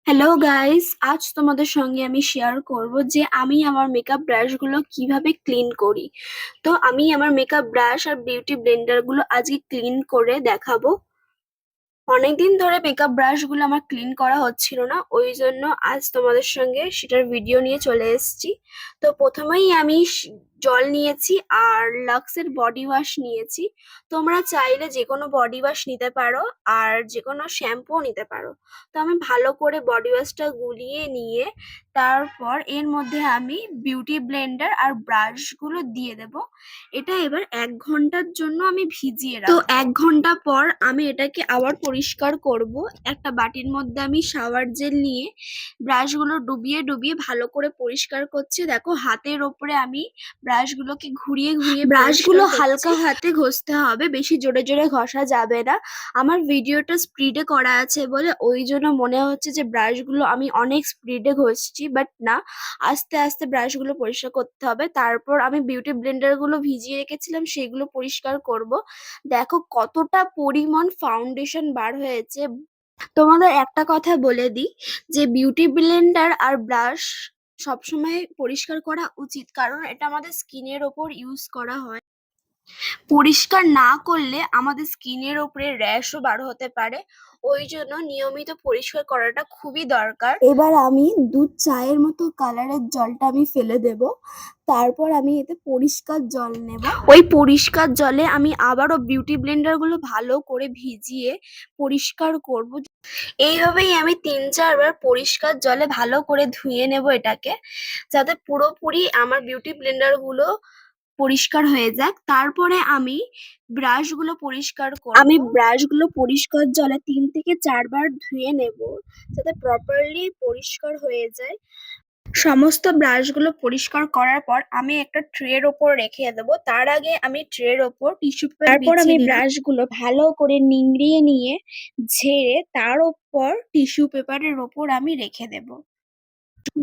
Hello guys, আজ তোমাদের সঙ্গে আমি শেয়ার করব যে আমি আমার মেকআপ ব্রাশগুলো কিভাবে ক্লিন করি। তো আমি আমার মেকআপ ব্রাশ আর বিউটি ব্লেন্ডারগুলো আজকে ক্লিন করে দেখাবো। অনেকদিন ধরে মেকআপ ব্রাশগুলো আমার ক্লিন করা হচ্ছিল না, ওই জন্য আজ তোমাদের সঙ্গে সেটার ভিডিও নিয়ে চলে এসেছি। তো প্রথমেই আমি জল নিয়েছি আর লাক্সের বডি ওয়াশ নিয়েছি। তোমরা চাইলে যে কোনো বডি ওয়াশ নিতে পারো আর যে কোনো শ্যাম্পুও নিতে পারো। তো আমি ভালো করে বডি ওয়াশটা গুলিয়ে নিয়ে তারপর এর মধ্যে আমি বিউটি ব্লেন্ডার আর ব্রাশগুলো দিয়ে দেব। এটা এবার 1 ঘন্টার জন্য আমি ভিজিয়ে রাখবো। তো 1 ঘন্টা পর আমি এটাকে আবার পরিষ্কার করব। একটা বাটির মধ্যে আমি শাওয়ার জেল নিয়ে ব্রাশগুলো ডুবিয়ে ডুবিয়ে ভালো করে পরিষ্কার করছি। দেখো হাতের ওপরে আমি ব্রাশগুলোকে ঘুরিয়ে ঘুরিয়ে ব্রাশগুলো হালকা হাতে ঘষতে হবে, বেশি জোরে জোরে ঘষা যাবে না। আমার ভিডিওটা স্পিডে করা আছে বলে ওই জন্য মনে হচ্ছে যে ব্রাশগুলো আমি অনেক স্পিডে ঘষছি, বাট না, আস্তে আস্তে ব্রাশগুলো পরিষ্কার করতে হবে। তারপর আমি বিউটি ব্লেন্ডারগুলো ভিজিয়ে রেখেছিলাম, সেগুলো পরিষ্কার করব। দেখো কতটা পরিমাণ ফাউন্ডেশন বার হয়েছে। তোমাদের একটা কথা বলে দিই যে বিউটি ব্লেন্ডার আর ব্রাশ সবসময় পরিষ্কার করা উচিত, কারণ এটা আমাদের স্কিনের ওপর ইউজ করা হয়। পরিষ্কার না করলে আমাদের স্কিনের ওপরে র্যাশও বার হতে পারে, ওই জন্য নিয়মিত পরিষ্কার করাটা খুবই দরকার। এবার আমি দুধ চায়ের মতো কালারের জলটা আমি ফেলে দেব। তারপর আমি এতে পরিষ্কার জল নেব। ওই পরিষ্কার জলে আমি আবারও বিউটি ব্লেন্ডার গুলো ভালো করে ভিজিয়ে পরিষ্কার করব। এইভাবেই আমি ৩-৪ বার পরিষ্কার জলে ভালো করে ধুয়ে নেব এটাকে, যাতে পুরোপুরি আমার বিউটি ব্লেন্ডার গুলো পরিষ্কার হয়ে যাক। তারপরে আমি ব্রাশগুলো পরিষ্কার করব। আমি ব্রাশগুলো পরিষ্কার জলে ৩ থেকে ৪ বার ধুয়ে নেব, যাতে প্রপারলি পরিষ্কার হয়ে যায়। সমস্ত ব্রাশগুলো পরিষ্কার করার পর আমি একটা ট্রের ওপর রেখে দেবো। তার আগে আমি ট্রের ওপর টিস্যু পেপার তারপর আমি ব্রাশগুলো ভালো করে নিংড়িয়ে নিয়ে ঝেড়ে তার ওপর টিস্যু পেপারের ওপর আমি রেখে দেব।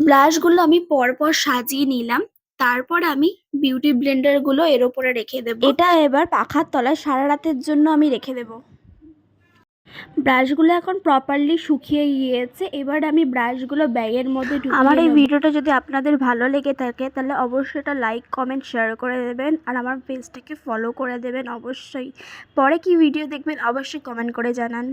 ব্রাশগুলো আমি পরপর সাজিয়ে নিলাম। তারপর আমি বিউটি ব্লেন্ডার গুলো এর ওপরে রেখে দেব। এটা এবার পাখার তলায় সারা রাতের জন্য আমি রেখে দেব। ব্রাশগুলো এখন প্রপারলি শুকিয়ে গিয়েছে। এবার আমি ব্রাশগুলো ব্যাগের মধ্যে ঢুকিয়ে আমার এই ভিডিওটা যদি আপনাদের ভালো লেগে থাকে তাহলে অবশ্যই এটা লাইক কমেন্ট শেয়ার করে দেবেন আর আমার পেজটাকে ফলো করে দেবেন অবশ্যই। পরে কি ভিডিও দেখবেন অবশ্যই কমেন্ট করে জানান।